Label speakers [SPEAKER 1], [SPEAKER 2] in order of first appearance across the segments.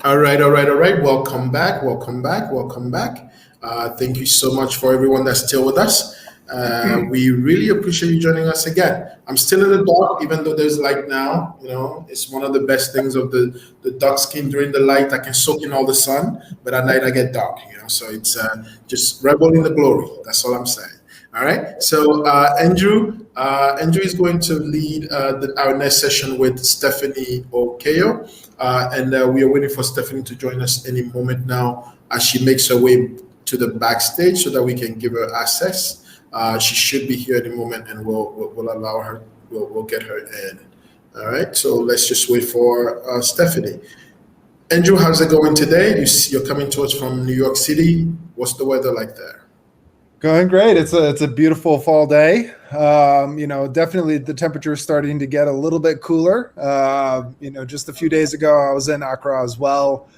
[SPEAKER 1] All right, all right, all right. Welcome back, welcome back, welcome back. Thank you so much for everyone that's still with us. We really appreciate you joining us again. I'm still in the dark, even though there's light now. You know, it's one of the best things of the dark skin. During the light, I can soak in all the sun, but at night I get dark. You know, so it's just revel in the glory. That's all I'm saying. All right. So Andrew is going to lead our next session with Stephanie Okeyo, and we are waiting for Stephanie to join us any moment now as she makes her way to the backstage so that we can give her access. She should be here any moment, and we'll allow her. We'll get her in. All right. So let's just wait for Stephanie. Andrew, how's it going today? You're coming to us from New York City. What's the weather like there?
[SPEAKER 2] Going great. It's a beautiful fall day. Definitely the temperature is starting to get a little bit cooler. Just a few days ago, I was in Accra as well,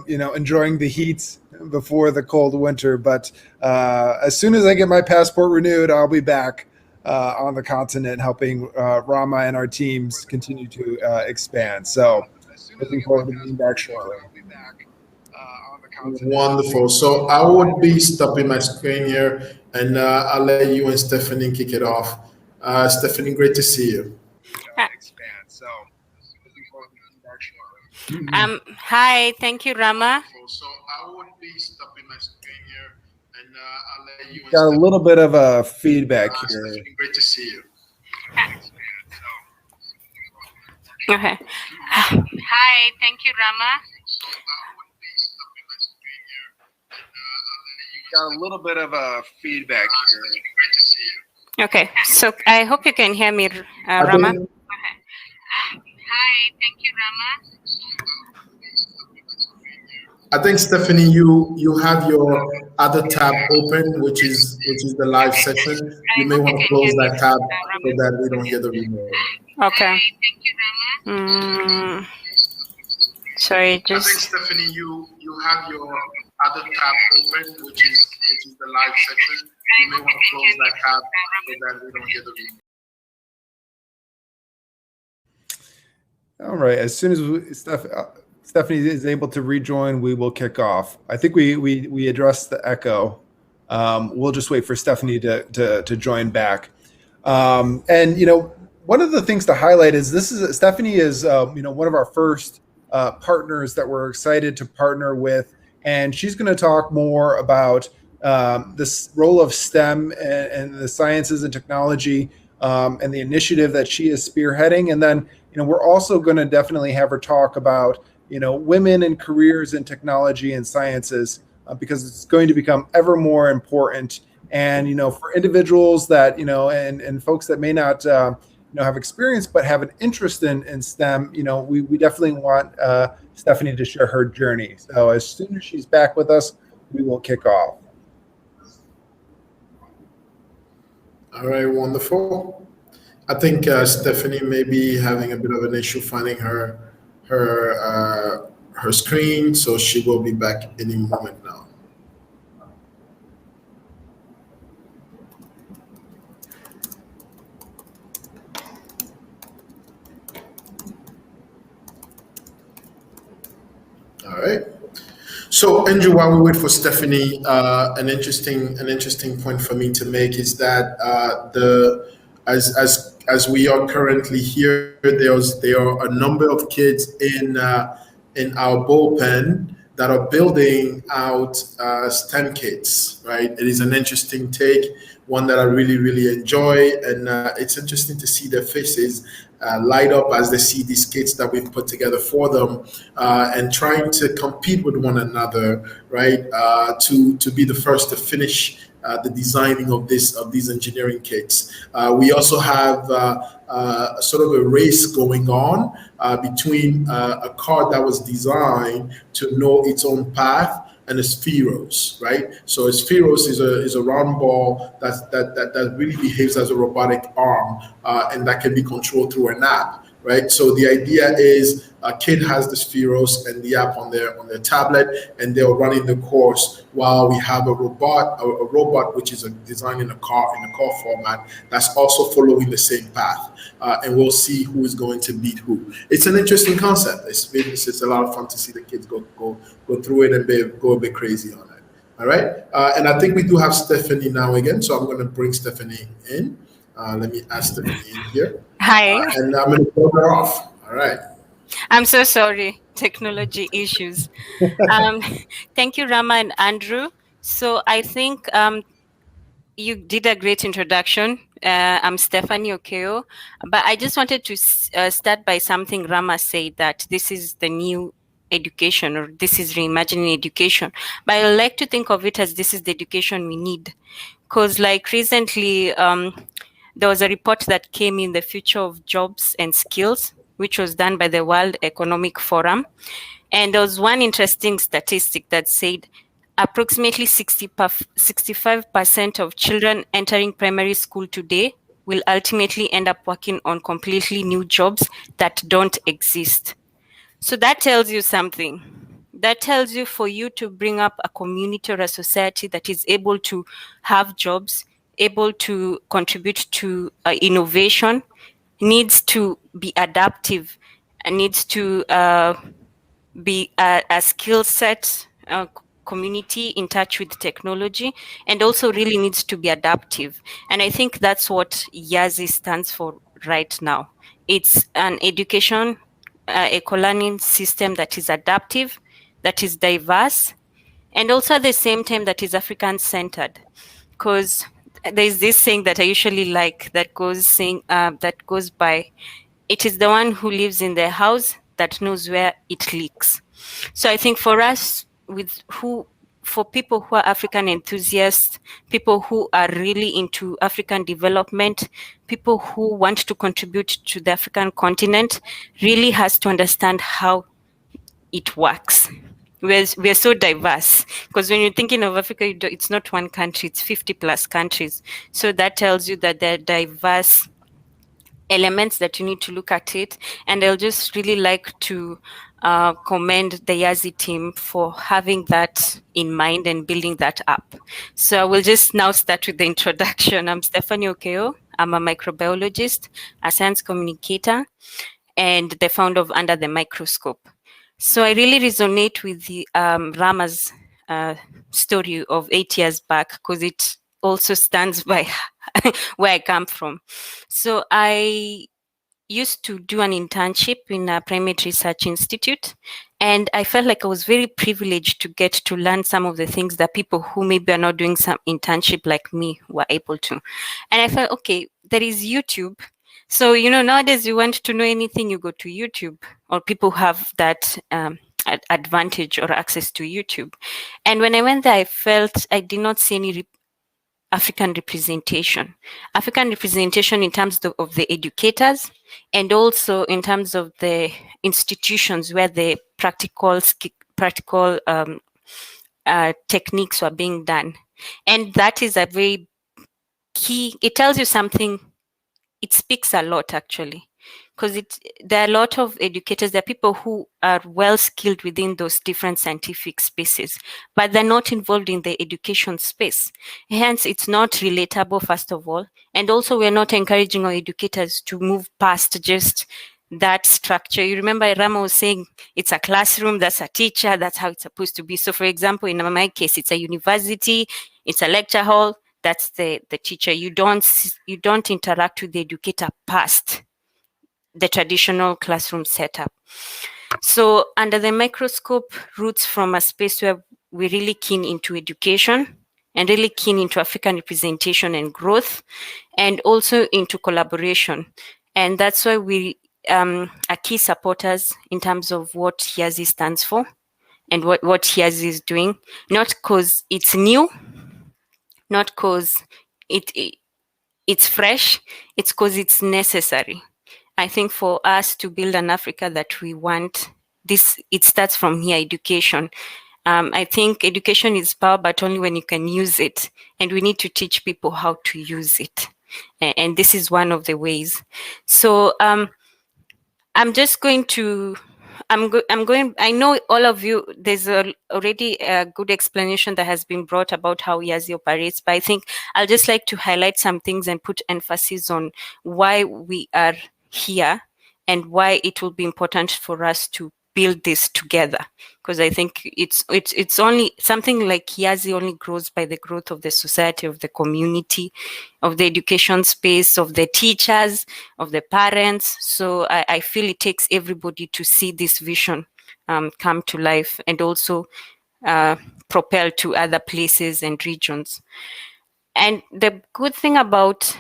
[SPEAKER 2] enjoying the heat before the cold winter. But as soon as I get my passport renewed, I'll be back on the continent helping Rama and our teams continue to expand. So looking forward to being back shortly.
[SPEAKER 1] Wonderful. So I would be stopping my screen here, and I'll let you and Stephanie kick it off. Stephanie, great to see you.
[SPEAKER 3] Hi, thank you, Rama.
[SPEAKER 1] So I would be stopping my screen here, and I'll let you.
[SPEAKER 2] Got a little bit of a feedback here.
[SPEAKER 1] Stephanie, great to see you.
[SPEAKER 3] Okay. Hi, thank you, Rama.
[SPEAKER 2] Got a little bit of a feedback
[SPEAKER 1] here.
[SPEAKER 3] Okay, so I hope you can hear me, Rama. Okay. Hi, thank you, Rama.
[SPEAKER 1] I think Stephanie, you have your other tab open, which is the live session. You may want to close that tab so that we don't hear the remote.
[SPEAKER 3] Okay. Sorry, just.
[SPEAKER 1] I think Stephanie, you have your other tab open, which is the live section. You may want to close that tab so that we don't hear the remote.
[SPEAKER 2] All right. As soon as Stephanie is able to rejoin, we will kick off. I think we addressed the echo. We'll just wait for Stephanie to join back. One of the things to highlight is Stephanie is one of our first partners that we're excited to partner with. And she's going to talk more about this role of STEM and the sciences and technology and the initiative that she is spearheading. And then, we're also going to definitely have her talk about, women and careers in technology and sciences because it's going to become ever more important. And, for individuals that, and folks that may not, have experience but have an interest in STEM, we definitely want Stephanie to share her journey. So as soon as she's back with us, we will kick off.
[SPEAKER 1] All right, wonderful. I think Stephanie may be having a bit of an issue finding her screen, so she will be back any moment now. All right. So, Andrew, while we wait for Stephanie, an interesting point for me to make is that as we are currently here, there are a number of kids in our bullpen that are building out STEM kits. Right. It is an interesting take, one that I really enjoy, and it's interesting to see their faces light up as they see these kits that we've put together for them, and trying to compete with one another, right? To be the first to finish the designing of these engineering kits. We also have sort of a race going on between a car that was designed to know its own path and a spheros, right? So a spheros is a round ball that really behaves as a robotic arm, and that can be controlled through an app. right? So the idea is a kid has the Spheros and the app on their tablet, and they're running the course while we have a robot which is designed in a car format that's also following the same path, and we'll see who is going to beat who. It's an interesting concept. It's a lot of fun to see the kids go through it and go a bit crazy on it. All right, and I think we do have Stephanie now again, so I'm going to bring Stephanie in. Let me ask Stephanie in here.
[SPEAKER 3] Hi.
[SPEAKER 1] And I'm going to throw her off. All right.
[SPEAKER 3] I'm so sorry. Technology issues. Thank you, Rama and Andrew. So I think you did a great introduction. I'm Stephanie Okeyo, but I just wanted to start by something Rama said, that this is the new education, or this is reimagining education. But I like to think of it as this is the education we need. Because like recently, there was a report that came in, the future of jobs and skills, which was done by the World Economic Forum. And there was one interesting statistic that said approximately 65% of children entering primary school today will ultimately end up working on completely new jobs that don't exist. So that tells you something. That tells you, for you to bring up a community or a society that is able to have jobs, able to contribute to innovation, needs to be adaptive, and needs to be a skill set community in touch with technology, and also really needs to be adaptive. And I think that's what Yazi stands for right now. It's an education, eco-learning system that is adaptive, that is diverse, and also at the same time that is African-centered. Because there's this saying that I usually like that goes by, it is the one who lives in the house that knows where it leaks. So I think for us, for people who are African enthusiasts, people who are really into African development, people who want to contribute to the African continent, really has to understand how it works. We're so diverse, because when you're thinking of Africa, it's not one country, it's 50 plus countries. So that tells you that there are diverse elements that you need to look at it. And I'll just really like to commend the Yazi team for having that in mind and building that up. So I will just now start with the introduction. I'm Stephanie Okeyo. I'm a microbiologist, a science communicator, and the founder of Under the Microscope. So I really resonate with the Rama's story of 8 years back, because it also stands by where I come from. So I used to do an internship in a primate research institute, and I felt like I was very privileged to get to learn some of the things that people who maybe are not doing some internship like me were able to. And I felt, okay, there is YouTube. So, nowadays you want to know anything, you go to YouTube, or people have that advantage or access to YouTube. And when I went there, I felt I did not see any African representation in terms of the educators, and also in terms of the institutions where the practical techniques were being done. And that is a very key, it tells you something, it speaks a lot actually, because there are a lot of educators, there are people who are well skilled within those different scientific spaces, but they're not involved in the education space. Hence, it's not relatable, first of all. And also, we're not encouraging our educators to move past just that structure. You remember Rama was saying it's a classroom, that's a teacher, that's how it's supposed to be. So for example, in my case, it's a university, it's a lecture hall, that's the teacher. You don't interact with the educator past the traditional classroom setup. So Under the Microscope roots from a space where we're really keen into education and really keen into African representation and growth, and also into collaboration. And that's why we are key supporters in terms of what Yazi stands for and what Yazi is doing, not because it's new, not because it's fresh, it's because it's necessary. I think for us to build an Africa that we want, it starts from here, education. I think education is power, but only when you can use it. And we need to teach people how to use it. And this is one of the ways. So I'm just going to. I'm going. I know all of you. There's already a good explanation that has been brought about how Yazi operates, but I think I'll just like to highlight some things and put emphasis on why we are here and why it will be important for us to build this together. Because I think it's only something like Yazi only grows by the growth of the society, of the community, of the education space, of the teachers, of the parents. So I feel it takes everybody to see this vision come to life and also propel to other places and regions. And the good thing about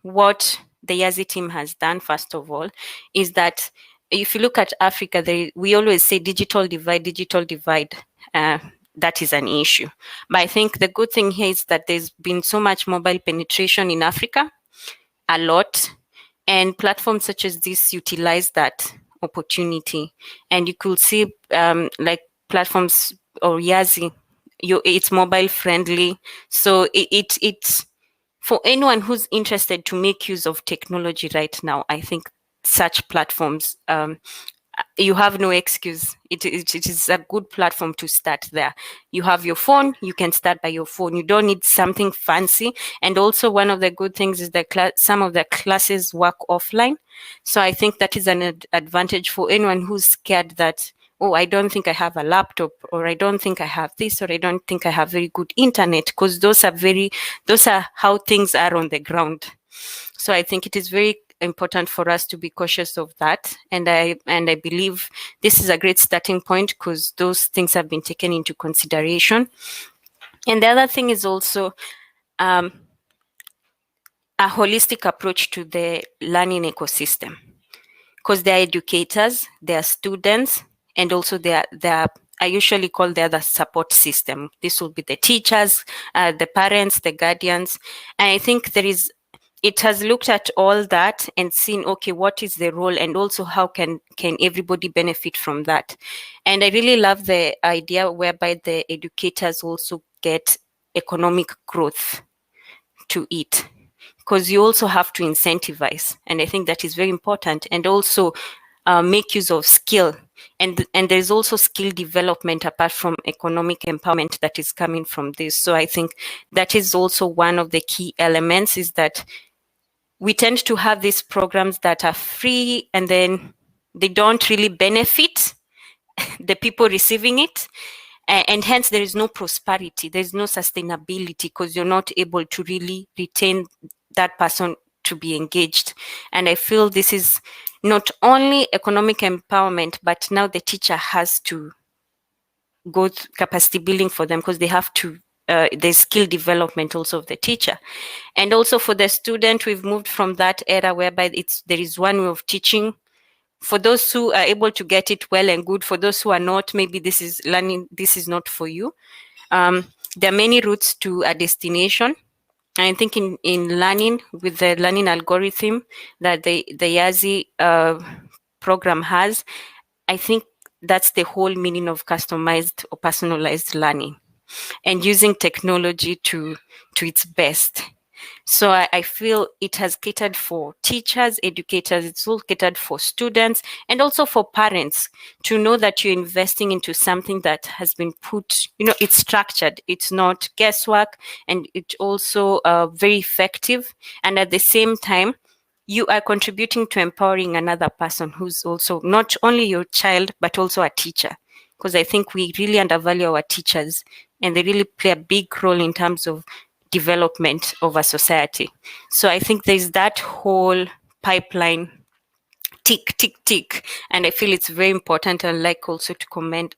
[SPEAKER 3] what the Yazi team has done, first of all, is that if you look at Africa, we always say digital divide, digital divide. That is an issue. But I think the good thing here is that there's been so much mobile penetration in Africa, a lot, and platforms such as this utilize that opportunity. And you could see like platforms or Yazi, it's mobile friendly. So it's for anyone who's interested to make use of technology right now. I think such platforms, you have no excuse. It is a good platform to start there. You have your phone, you can start by your phone. You don't need something fancy. And also one of the good things is that some of the classes work offline. So I think that is an advantage for anyone who's scared that, oh, I don't think I have a laptop, or I don't think I have this, or I don't think I have very good internet, because those are how things are on the ground. So I think it is very important for us to be cautious of that. And I believe this is a great starting point because those things have been taken into consideration. And the other thing is also a holistic approach to the learning ecosystem, because they are educators, they are students, and also they are I usually call the other support system. This will be the teachers, the parents, the guardians. And I think it has looked at all that and seen, okay, what is the role, and also how can everybody benefit from that. And I really love the idea whereby the educators also get economic growth to it, because you also have to incentivize, and I think that is very important, and also make use of skill, and there's also skill development apart from economic empowerment that is coming from this. So I think that is also one of the key elements, is that we tend to have these programs that are free and then they don't really benefit the people receiving it. And hence there is no prosperity, there's no sustainability, because you're not able to really retain that person to be engaged. And I feel this is not only economic empowerment, but now the teacher has to go through capacity building for them, because they have to there's skill development also of the teacher. And also for the student, we've moved from that era whereby there is one way of teaching. For those who are able to get it well and good, for those who are not, maybe this is not for you. There are many routes to a destination. I think in learning, with the learning algorithm that the Yazi program has, I think that's the whole meaning of customized or personalized learning, and using technology to its best. So I feel it has catered for teachers, educators, it's all catered for students, and also for parents to know that you're investing into something that has been put, it's structured, it's not guesswork, and it's also very effective. And at the same time, you are contributing to empowering another person who's also not only your child, but also a teacher. Because I think we really undervalue our teachers, and they really play a big role in terms of development of a society. So I think there's that whole pipeline, tick, tick, tick. And I feel it's very important, and like also to comment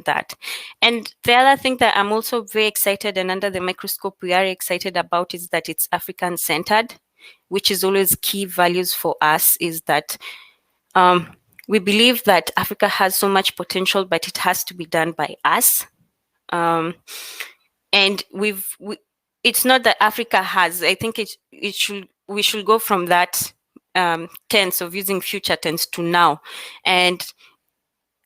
[SPEAKER 3] that. And the other thing that I'm also very excited, and under the microscope we are excited about, is that it's African centered, which is always key values for us, is that we believe that Africa has so much potential, but it has to be done by us. And it's not that Africa has. I think we should go from that tense of using future tense to now. And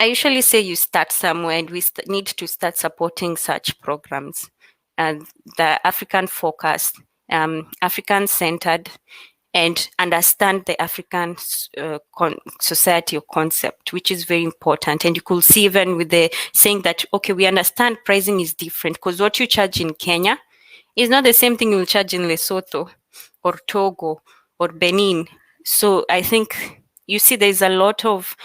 [SPEAKER 3] I usually say you start somewhere, and we need to start supporting such programs, and the African focused, African centered, and understand the African society or concept, which is very important. And you could see even with the saying that, okay, we understand pricing is different, because what you charge in Kenya is not the same thing you'll charge in Lesotho or Togo or Benin. So I think you see there's a lot of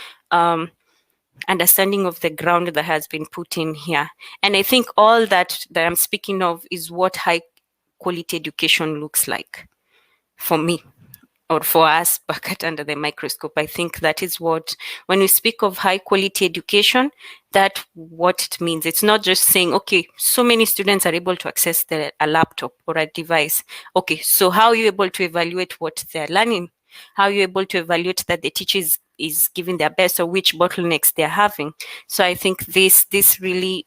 [SPEAKER 3] understanding of the ground that has been put in here. And I think all that I'm speaking of is what high quality education looks like for me, or for us back at Under the Microscope. I think that is what, when we speak of high quality education, that's what it means. It's not just saying, okay, so many students are able to access a laptop or a device. Okay, so how are you able to evaluate what they're learning? How are you able to evaluate that the teacher is giving their best, or which bottlenecks they're having? So I think this really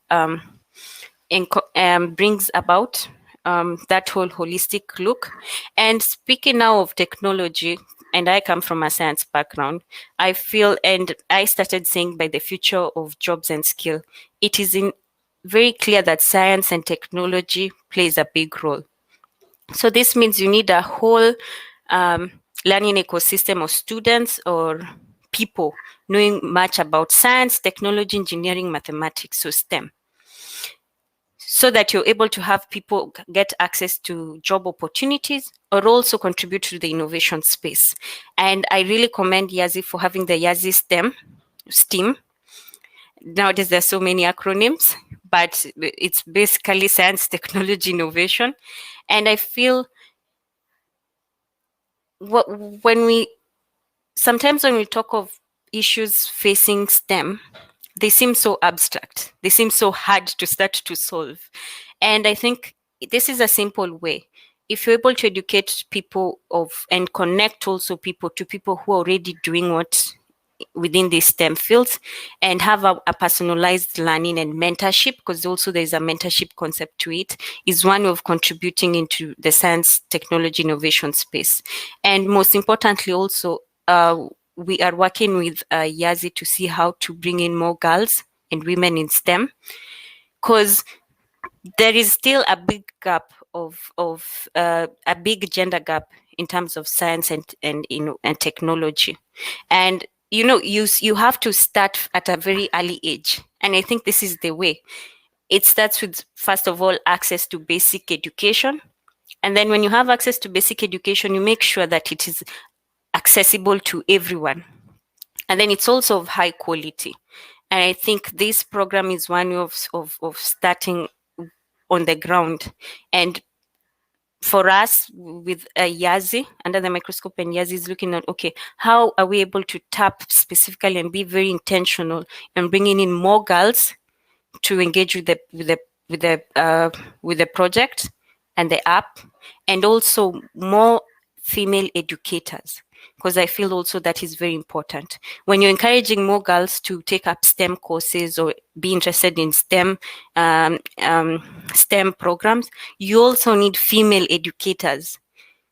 [SPEAKER 3] brings about that whole holistic look. And speaking now of technology, and I come from a science background, I feel, and I started saying by the future of jobs and skill, it is very clear that science and technology plays a big role. So this means you need a whole learning ecosystem of students or people knowing much about science, technology, engineering, mathematics, so STEM, so that you're able to have people get access to job opportunities or also contribute to the innovation space. And I really commend Yazi for having the Yazi STEAM. Nowadays, there's so many acronyms, but it's basically science, technology, innovation. And I feel sometimes when we talk of issues facing STEM, they seem so abstract. They seem so hard to start to solve. And I think this is a simple way. If you're able to educate people and connect also people to people who are already doing what within these STEM fields, and have a personalized learning and mentorship, because also there's a mentorship concept to it, is one of contributing into the science, technology, innovation space. And most importantly also, we are working with Yazi to see how to bring in more girls and women in STEM, because there is still a big gap a big gender gap in terms of science and technology. And you have to start at a very early age, and I think this is the way. It starts with, first of all, access to basic education, and then when you have access to basic education, you make sure that it is accessible to everyone, and then it's also of high quality. And I think this program is one of starting on the ground. And for us with Yazi, Under the Microscope, and Yazi is looking at, okay, how are we able to tap specifically and be very intentional in bringing in more girls to engage with the project and the app, and also more female educators, because I feel also that is very important. When you're encouraging more girls to take up STEM courses or be interested in STEM programs, you also need female educators,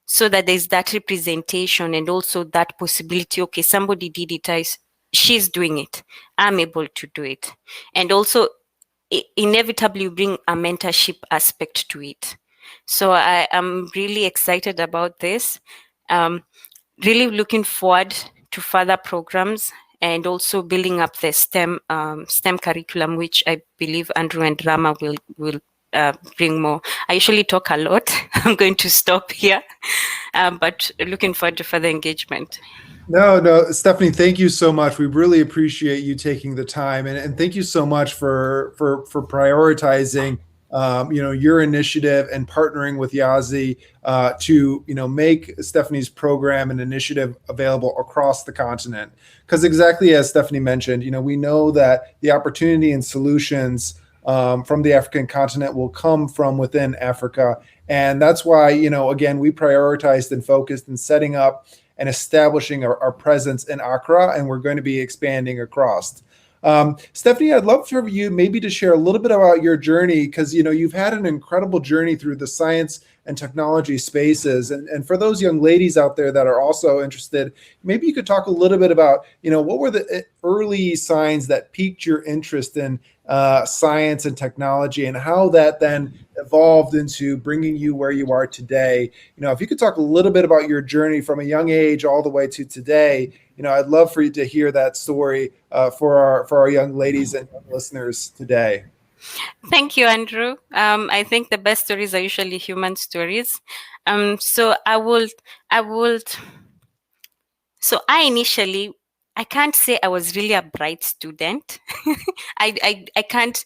[SPEAKER 3] so that there's that representation and also that possibility, okay, somebody did it, she's doing it, I'm able to do it. And also inevitably bring a mentorship aspect to it. So I am really excited about this. Really looking forward to further programs and also building up the STEM curriculum, which I believe Andrew and Rama will bring more. I usually talk a lot. I'm going to stop here, but looking forward to further engagement.
[SPEAKER 2] No, Stephanie, thank you so much. We really appreciate you taking the time, and thank you so much for prioritizing your initiative and partnering with Yazi to make Stephanie's program and initiative available across the continent. Because exactly as Stephanie mentioned, we know that the opportunity and solutions from the African continent will come from within Africa, and that's why again, we prioritized and focused in setting up and establishing our presence in Accra, and we're going to be expanding across. Stephanie, I'd love for you maybe to share a little bit about your journey, because you've had an incredible journey through the science and technology spaces. And for those young ladies out there that are also interested, maybe you could talk a little bit about, what were the early signs that piqued your interest in science and technology, and how that then evolved into bringing you where you are today. If you could talk a little bit about your journey from a young age all the way to today, I'd love for you to hear that story for our young ladies and young listeners today.
[SPEAKER 3] Thank you, Andrew. I think the best stories are usually human stories. So I can't say I was really a bright student. I can't.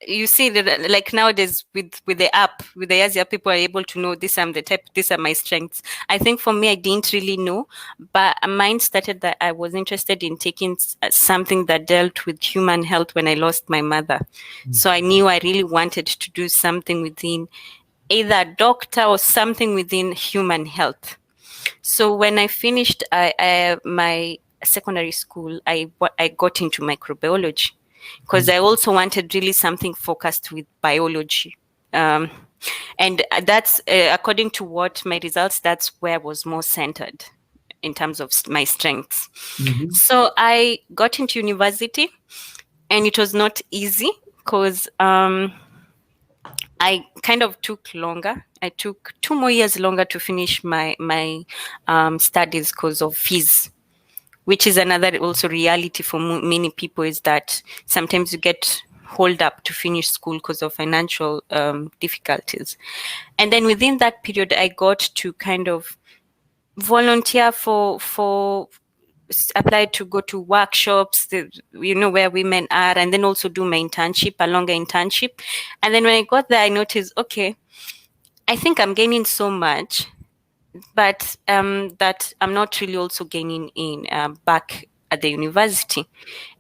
[SPEAKER 3] You see, like nowadays with the app, with the Yazi app, people are able to know this. I'm the type. These are my strengths. I think for me, I didn't really know, but mine started that I was interested in taking something that dealt with human health when I lost my mother. So I knew I really wanted to do something within either a doctor or something within human health. So when I finished my secondary school, I got into microbiology because I also wanted really something focused with biology. And that's, according to what my results, that's where I was more centered in terms of my strengths.
[SPEAKER 2] Mm-hmm.
[SPEAKER 3] So I got into university, and it was not easy because I kind of took longer. I took 2 more years longer to finish my studies because of fees, which is another also reality for many people, is that sometimes you get hold up to finish school because of financial difficulties. And then within that period, I got to kind of volunteer for applied to go to workshops, where women are, and then also do my internship, a longer internship. And then when I got there, I noticed, okay, I think I'm gaining so much, but that I'm not really also gaining in back at the university.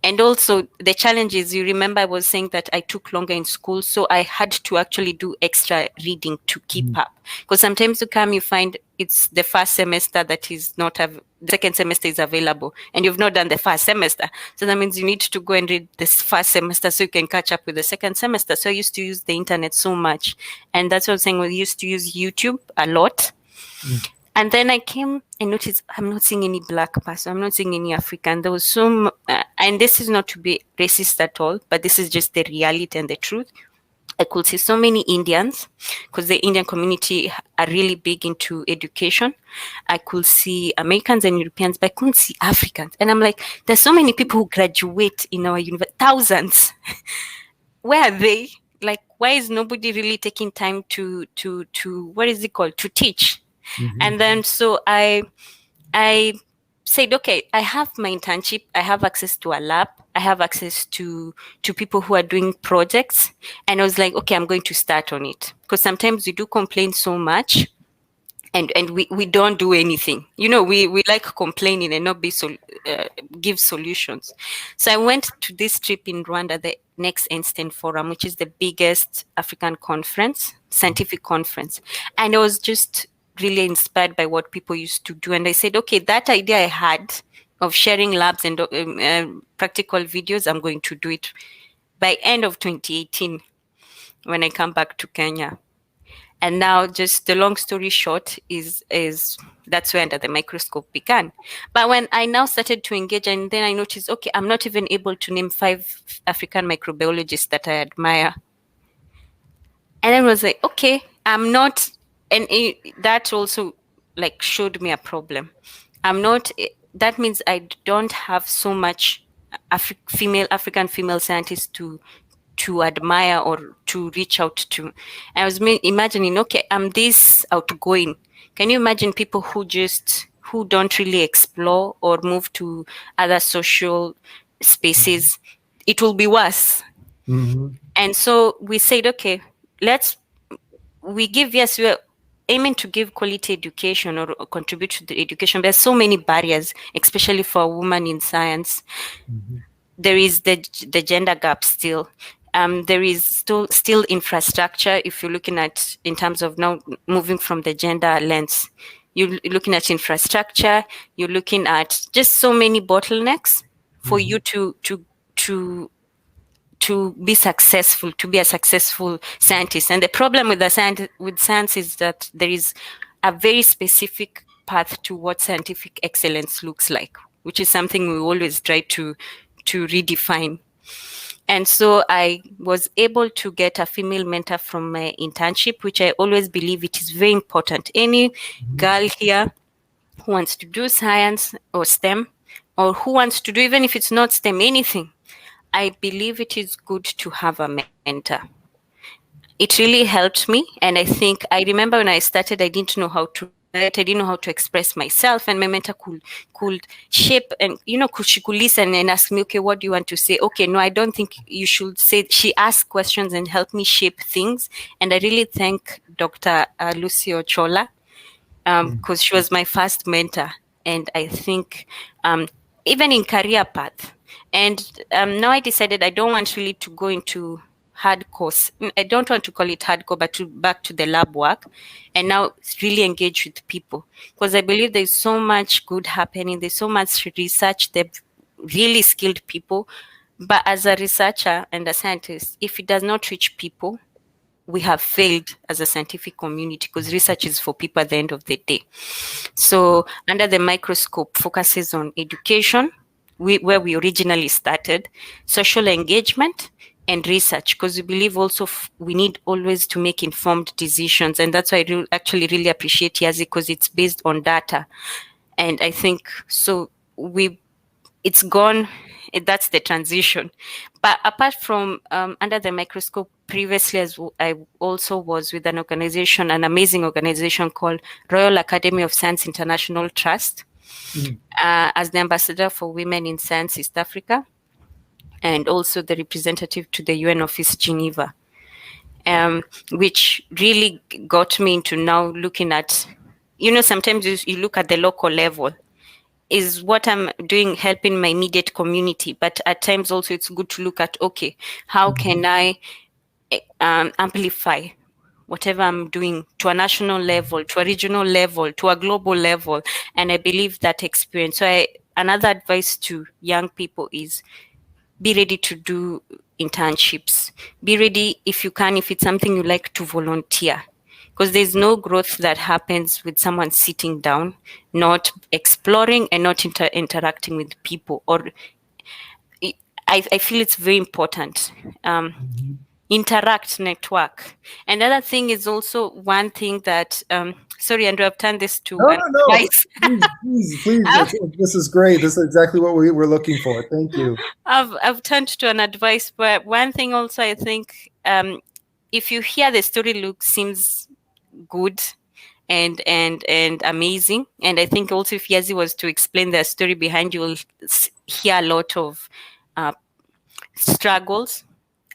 [SPEAKER 3] And also the challenge is, you remember I was saying that I took longer in school, so I had to actually do extra reading to keep up. Because sometimes you come, you find it's the first semester that is not, the second semester is available, and you've not done the first semester. So that means you need to go and read this first semester so you can catch up with the second semester. So I used to use the internet so much. And that's what I'm saying, we used to use YouTube a lot. And then I came and noticed I'm not seeing any black person. I'm not seeing any African. There was some, and this is not to be racist at all, but this is just the reality and the truth. I could see so many Indians, because the Indian community are really big into education. I could see Americans and Europeans, but I couldn't see Africans. And I'm like, there's so many people who graduate in our university, thousands. Where are they? Like, why is nobody really taking time to what is it called? To teach? Mm-hmm. And then so I said, okay, I have my internship, I have access to a lab, I have access to people who are doing projects. And I was like, okay, I'm going to start on it. Because sometimes we do complain so much, and we don't do anything. We like complaining and not give solutions. So I went to this trip in Rwanda, the Next Einstein Forum, which is the biggest African conference, scientific conference. And I was just really inspired by what people used to do. And I said, okay, that idea I had of sharing labs and practical videos, I'm going to do it by end of 2018 when I come back to Kenya. And now, just the long story short is that's where Under the Microscope began. But when I now started to engage, and then I noticed, okay, I'm not even able to name 5 African microbiologists that I admire. And I was like, okay, I'm not. And that also showed me a problem. That means I don't have so much African female scientists to admire or to reach out to. I was imagining, okay, I'm this outgoing. Can you imagine people who don't really explore or move to other social spaces? It will be worse. Mm-hmm. And so we said, okay, we're aiming to give quality education or contribute to the education. There's so many barriers, especially for a woman in science. Mm-hmm. There is the gender gap still. There is still infrastructure. If you're looking at in terms of now moving from the gender lens, you're looking at infrastructure. You're looking at just so many bottlenecks for you to be successful, to be a successful scientist. And the problem with science is that there is a very specific path to what scientific excellence looks like, which is something we always try to redefine. And so I was able to get a female mentor from my internship, which I always believe it is very important. Any girl here who wants to do science or STEM, or who wants to do, even if it's not STEM, anything, I believe it is good to have a mentor. It really helped me. And I remember when I started, I didn't know how to write, I didn't know how to express myself. And my mentor could shape and, she could listen and ask me, okay, what do you want to say? Okay, no, I don't think you should say. She asked questions and helped me shape things. And I really thank Dr. Lucy Ochola, because she was my first mentor. And I think even in career path. And now I decided I don't want really to go into hardcore. I don't want to call it hardcore, but back to the lab work, and now really engage with people, because I believe there's so much good happening. There's so much research. They're really skilled people, but as a researcher and a scientist, if it does not reach people, we have failed as a scientific community, because research is for people at the end of the day. So under the microscope focuses on education, where we originally started, social engagement, and research, because we believe also we need always to make informed decisions. And that's why I actually really appreciate Yazi, because it's based on data. And I think so it's gone. That's the transition. But apart from under the microscope, previously, as I also was with an amazing organization called Royal Academy of Science International Trust, as the ambassador for women in science East Africa, and also the representative to the UN office Geneva, which really got me into now looking at, sometimes you look at the local level, is what I'm doing helping my immediate community. But at times also it's good to look at, okay, how can I amplify whatever I'm doing to a national level, to a regional level, to a global level. And I believe that experience. So another advice to young people is be ready to do internships. Be ready, if you can, if it's something you like, to volunteer. Because there's no growth that happens with someone sitting down, not exploring and not interacting with people. Or I feel it's very important. Interact, network. Another thing is also one thing that, sorry, Andrew, I've turned this to advice.
[SPEAKER 2] Please. This is great. This is exactly what we were looking for. Thank you.
[SPEAKER 3] I've turned to an advice, but one thing also, I think, if you hear the story seems good and amazing, and I think also if Yazi was to explain the story behind, you will hear a lot of struggles,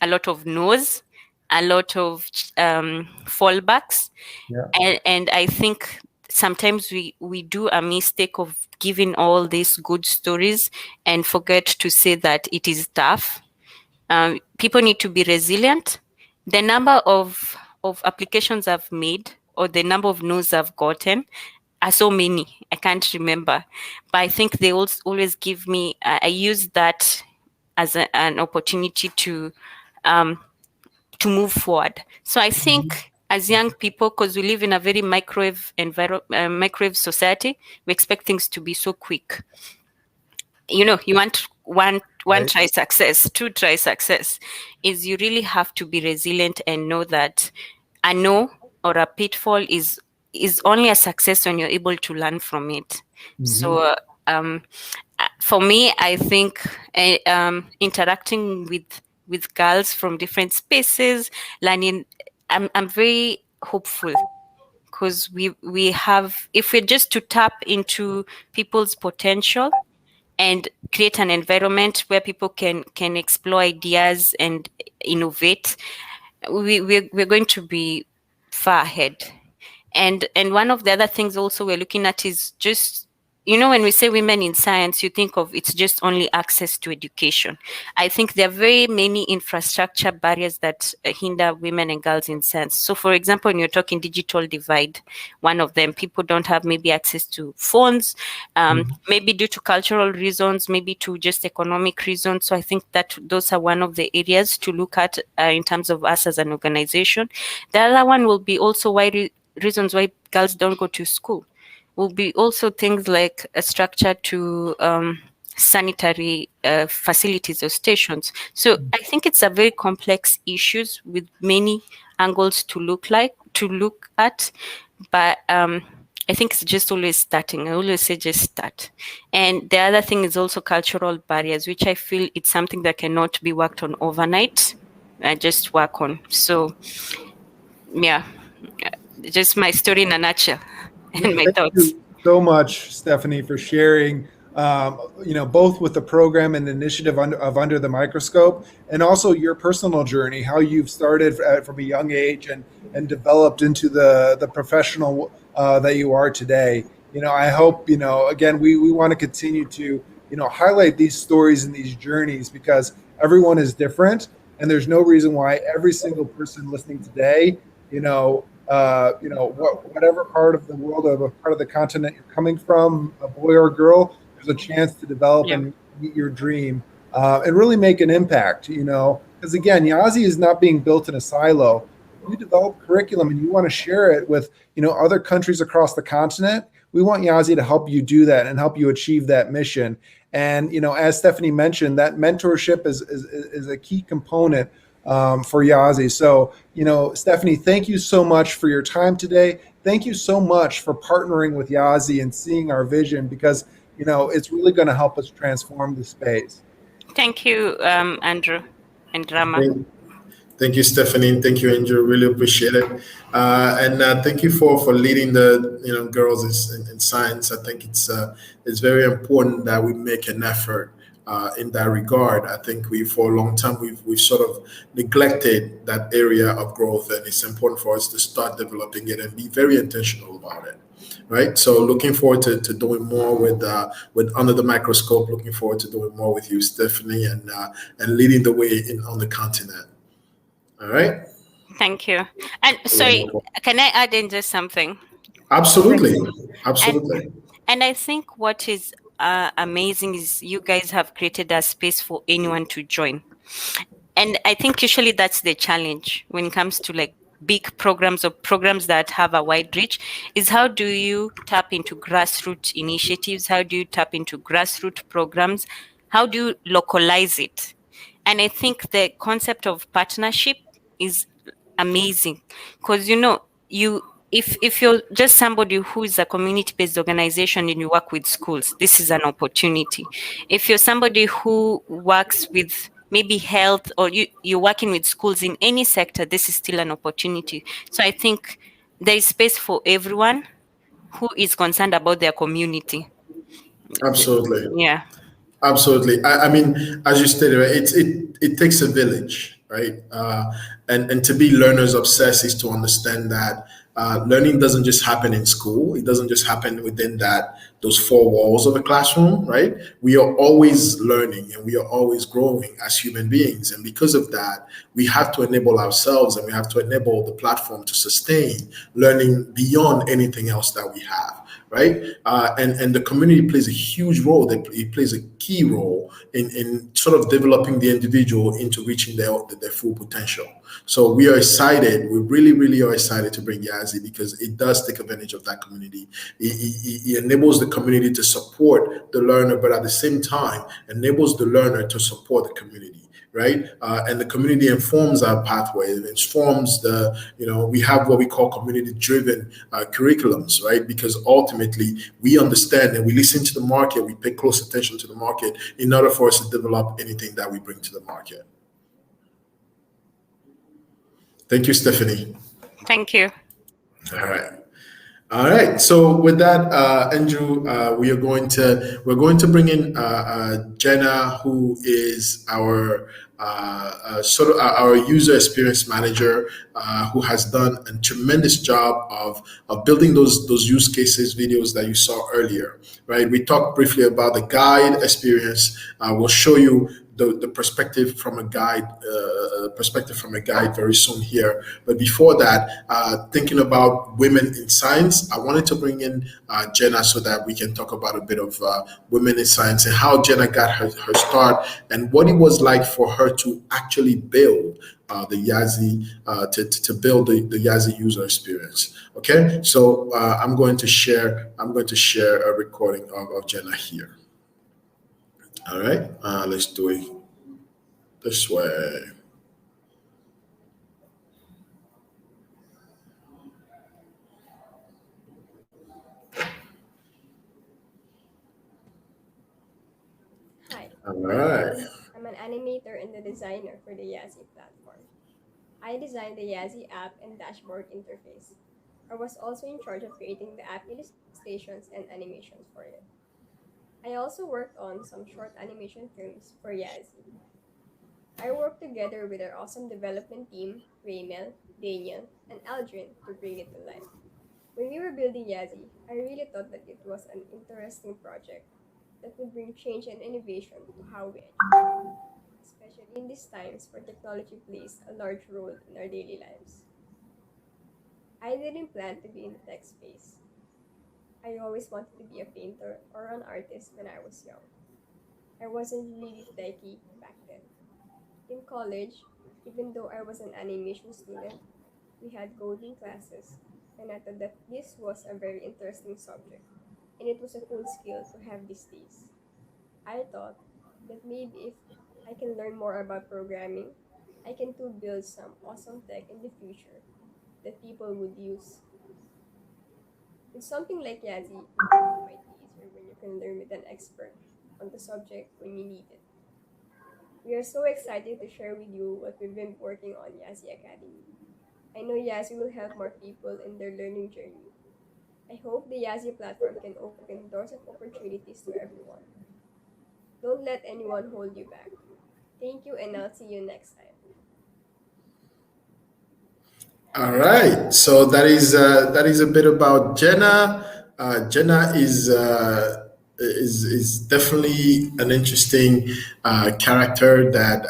[SPEAKER 3] a lot of no's, a lot of fallbacks.
[SPEAKER 2] Yeah.
[SPEAKER 3] And I think sometimes we do a mistake of giving all these good stories and forget to say that it is tough. People need to be resilient. The number of applications I've made, or the number of no's I've gotten, are so many. I can't remember. But I think they always give me, I use that as an opportunity to move forward. So I think as young people, because we live in a very microwave society, we expect things to be so quick. You want one
[SPEAKER 2] Right.
[SPEAKER 3] try success, two try success. Is you really have to be resilient and know that a no or a pitfall is only a success when you're able to learn from it. So for me, I think interacting with girls from different spaces, learning, I'm very hopeful, because we have, if we're just to tap into people's potential and create an environment where people can explore ideas and innovate, we're going to be far ahead. And one of the other things also we're looking at is just, when we say women in science, you think of it's just only access to education. I think there are very many infrastructure barriers that hinder women and girls in science. So, for example, when you're talking digital divide, one of them, people don't have maybe access to phones, maybe due to cultural reasons, maybe to just economic reasons. So I think that those are one of the areas to look at in terms of us as an organization. The other one will be also reasons why girls don't go to school. Will be also things like a structure to sanitary facilities or stations. So I think it's a very complex issues with many angles to look at, but I think it's just always starting. I always say just start. And the other thing is also cultural barriers, which I feel it's something that cannot be worked on overnight. I just work on. So yeah, just my story in a nutshell and my
[SPEAKER 2] Thank
[SPEAKER 3] thoughts.
[SPEAKER 2] you so much, Stephanie, for sharing. Both with the program and initiative of Under the Microscope, and also your personal journey, how you've started from a young age and developed into the professional that you are today. I hope again we want to continue to highlight these stories and these journeys because everyone is different, and there's no reason why every single person listening today, whatever part of the world or part of the continent you're coming from, a boy or girl, there's a chance to develop
[SPEAKER 3] Yeah.
[SPEAKER 2] and meet your dream and really make an impact. Because again, Yazi is not being built in a silo. If you develop curriculum and you want to share it with other countries across the continent, we want Yazi to help you do that and help you achieve that mission. And as Stephanie mentioned, that mentorship is a key component for Yazi. So, Stephanie, thank you so much for your time today. Thank you so much for partnering with Yazi and seeing our vision because, it's really going to help us transform the space.
[SPEAKER 3] Thank you, Andrew and Rama.
[SPEAKER 1] Thank you, Stephanie. Thank you, Andrew. Really appreciate it. And thank you for leading the girls in science. I think it's very important that we make an effort in that regard. I think for a long time we've sort of neglected that area of growth, and it's important for us to start developing it and be very intentional about it. Right. So looking forward to doing more with Under the Microscope. Looking forward to doing more with you, Stephanie, and leading the way on the continent. All right.
[SPEAKER 3] Thank you. And sorry, can I add in just something?
[SPEAKER 1] Absolutely. Absolutely.
[SPEAKER 3] And I think what is amazing is you guys have created a space for anyone to join. And I think usually that's the challenge when it comes to like big programs or programs that have a wide reach is how do you tap into grassroots initiatives? How do you tap into grassroots programs? How do you localize it? And I think the concept of partnership is amazing because if you're just somebody who is a community-based organization and you work with schools, this is an opportunity. If you're somebody who works with maybe health or you're working with schools in any sector, this is still an opportunity. So I think there is space for everyone who is concerned about their community.
[SPEAKER 1] Absolutely.
[SPEAKER 3] Yeah.
[SPEAKER 1] Absolutely. I mean, as you stated, right, it takes a village, right? And to be learners obsessed is to understand that learning doesn't just happen in school. It doesn't just happen within those four walls of a classroom, right? We are always learning and we are always growing as human beings. And because of that, we have to enable ourselves and we have to enable the platform to sustain learning beyond anything else that we have. Right, and the community plays a huge role. It plays a key role in sort of developing the individual into reaching their full potential. So we are excited. We really, really are excited to bring Yazi because it does take advantage of that community. It enables the community to support the learner, but at the same time enables the learner to support the community. Right, and the community informs our pathway. It informs we have what we call community-driven curriculums, right? Because ultimately we understand and we listen to the market, we pay close attention to the market in order for us to develop anything that we bring to the market. Thank you, Stephanie.
[SPEAKER 3] Thank you.
[SPEAKER 1] All right. So with that, Andrew, we're going to bring in Jenna, who is our our user experience manager, who has done a tremendous job of building those use cases videos that you saw earlier. Right. We talked briefly about the guide experience. We'll show you the perspective from a guide very soon here. But before that, thinking about women in science, I wanted to bring in Jenna so that we can talk about a bit of women in science and how Jenna got her start and what it was like for her to actually build the Yazi to build the Yazi user experience. Okay, so I'm going to share a recording of Jenna here. All right, let's do it this way.
[SPEAKER 4] Hi,
[SPEAKER 1] All
[SPEAKER 4] I'm
[SPEAKER 1] right.
[SPEAKER 4] Jen. I'm an animator and the designer for the Yazi platform. I designed the Yazi app and dashboard interface. I was also in charge of creating the app illustrations and animations for it. I also worked on some short animation films for Yazi. I worked together with our awesome development team, Raymel, Daniel, and Aldrin, to bring it to life. When we were building Yazi, I really thought that it was an interesting project that would bring change and innovation to how we educate, especially in these times where technology plays a large role in our daily lives. I didn't plan to be in the tech space. I always wanted to be a painter or an artist when I was young. I wasn't really techy back then. In college, even though I was an animation student, we had coding classes, and I thought that this was a very interesting subject, and it was a cool skill to have these days. I thought that maybe if I can learn more about programming, I can too build some awesome tech in the future that people would use. With something like Yazi, it might be easier when you can learn with an expert on the subject when you need it. We are so excited to share with you what we've been working on Yazi Academy. I know Yazi will help more people in their learning journey. I hope the Yazi platform can open doors of opportunities to everyone. Don't let anyone hold you back. Thank you, and I'll see you next time.
[SPEAKER 1] All right. So that is a bit about Jenna. Jenna is definitely an interesting character that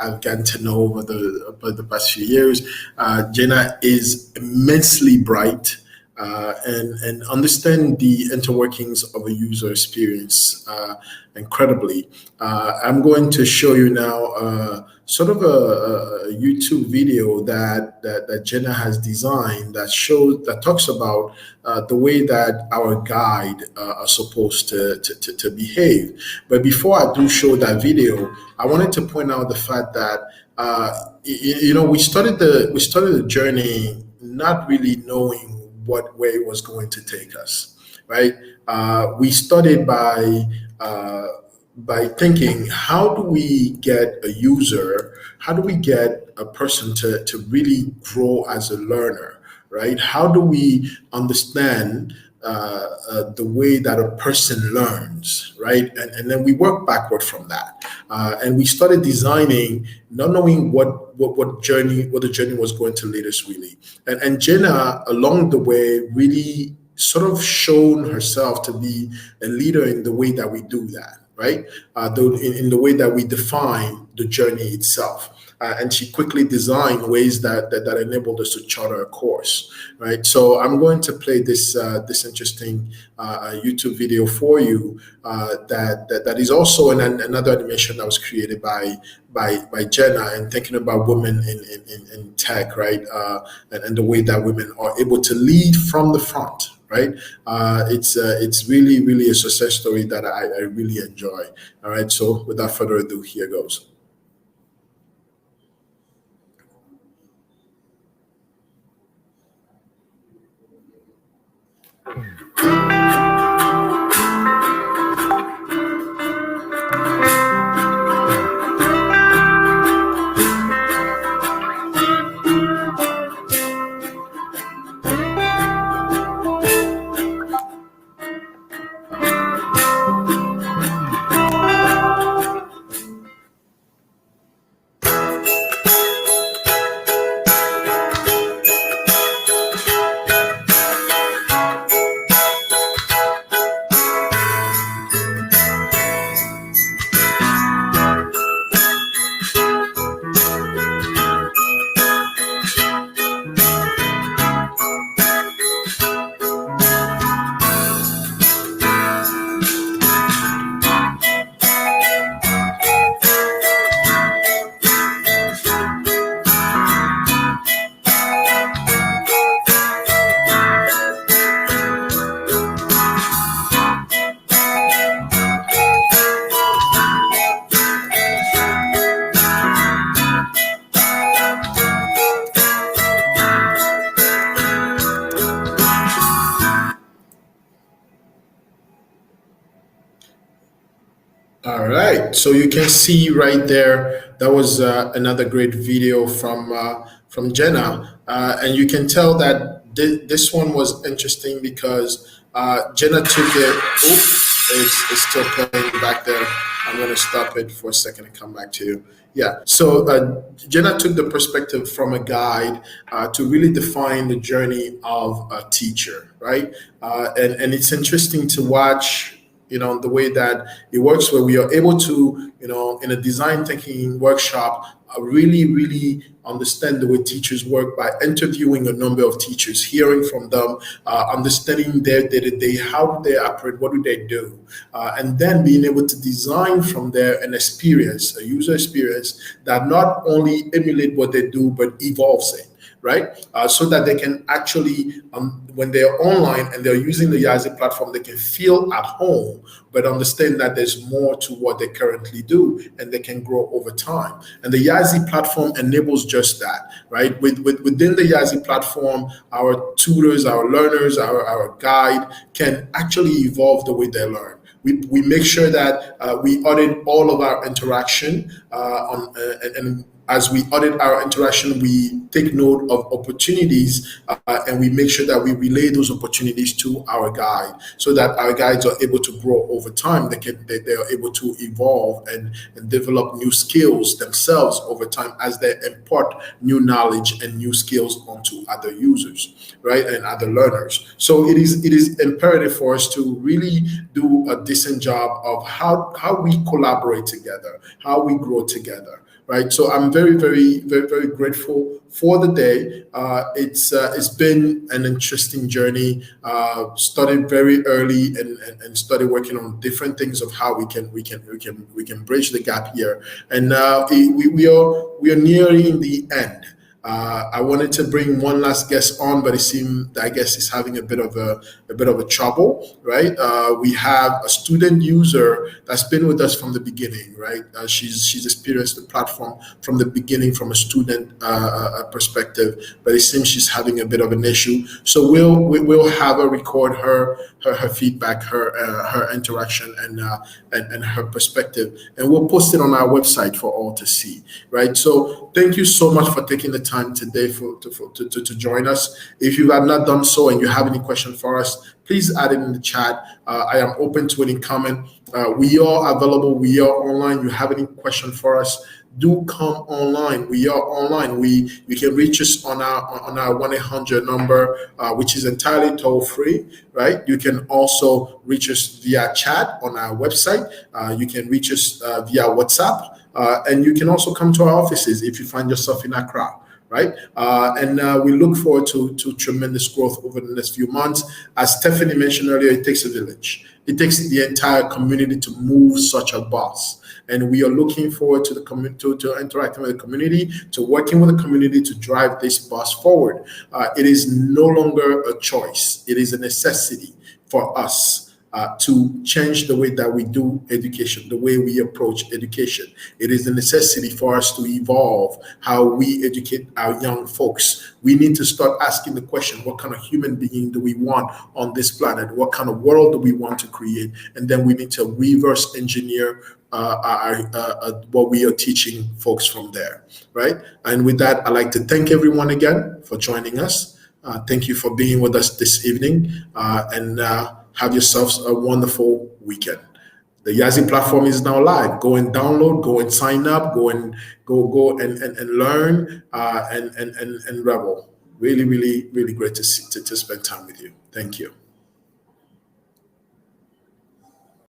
[SPEAKER 1] I've gotten to know over the past few years. Jenna is immensely bright. And understand the interworkings of a user experience incredibly. I'm going to show you now sort of a YouTube video that Jenna has designed that talks about the way that our guide are supposed to behave. But before I do show that video, I wanted to point out the fact that we started the journey not really knowing what way it was going to take us, right? We started by thinking, how do we get a user, how do we get a person to really grow as a learner, right? How do we understand the way that a person learns, right? And then we work backward from that. And we started designing, not knowing what the journey was going to lead us really. And Jenna, along the way, really sort of shown herself to be a leader in the way that we do that, right? In the way that we define the journey itself. And she quickly designed ways that enabled us to charter a course, right? So I'm going to play this interesting YouTube video for you that is also another animation that was created by Jenna, and thinking about women in tech, right? And the way that women are able to lead from the front, right? It's really a success story that I really enjoy. All right, so without further ado, here goes. right, so you can see right there, that was another great video from Jenna, and you can tell that this one was interesting because Jenna took it. It's still playing back there. I'm going to stop it for a second and come back to you. Yeah. So Jenna took the perspective from a guide to really define the journey of a teacher, right? And it's interesting to watch, the way that it works, where we are able to, in a design thinking workshop, really, really understand the way teachers work by interviewing a number of teachers, hearing from them, understanding their day-to-day, how do they operate, what do they do, and then being able to design from there an experience, a user experience that not only emulate what they do, but evolves it. Right? So that they can actually, when they're online and they're using the Yazi platform, they can feel at home, but understand that there's more to what they currently do and they can grow over time. And the Yazi platform enables just that, right? Within the Yazi platform, our tutors, our learners, our guide can actually evolve the way they learn. We make sure that we audit all of our interaction and as we audit our interaction, we take note of opportunities and we make sure that we relay those opportunities to our guide so that our guides are able to grow over time. They are able to evolve and develop new skills themselves over time as they impart new knowledge and new skills onto other users, right, and other learners. So it is imperative for us to really do a decent job of how we collaborate together, how we grow together. Right, so I'm very, very, very, very grateful for the day. It's been an interesting journey. Started very early and started working on different things of how we can bridge the gap here. And we are nearing the end. I wanted to bring one last guest on, but it seemed, I guess, he's having a bit of a trouble, right? We have a student user that's been with us from the beginning, right? She's experienced the platform from the beginning from a student perspective, but it seems she's having a bit of an issue. So we'll have her record her feedback, her interaction, and her perspective, and we'll post it on our website for all to see, right? So thank you so much for taking the time today to join us. If you have not done so and you have any question for us, please add it in the chat. I am open to any comment. We are available. We are online. You have any question for us, do come online. We are online. You can reach us on our 1-800 number, which is entirely toll free, right? You can also reach us via chat on our website. You can reach us via WhatsApp, and you can also come to our offices if you find yourself in Accra. Right, and we look forward to tremendous growth over the next few months. As Stephanie mentioned earlier, it takes a village. It takes the entire community to move such a bus, and we are looking forward to the to interacting with the community, to working with the community to drive this bus forward. It is no longer a choice; it is a necessity for us. To change the way that we do education, the way we approach education. It is a necessity for us to evolve how we educate our young folks. We need to start asking the question, what kind of human being do we want on this planet? What kind of world do we want to create? And then we need to reverse engineer what we are teaching folks from there, right? And with that, I'd like to thank everyone again for joining us. Thank you for being with us this evening, and have yourselves a wonderful weekend. The Yazi platform is now live. Go and download, go and sign up, go and learn and revel. Really, really, really great to spend time with you. Thank you.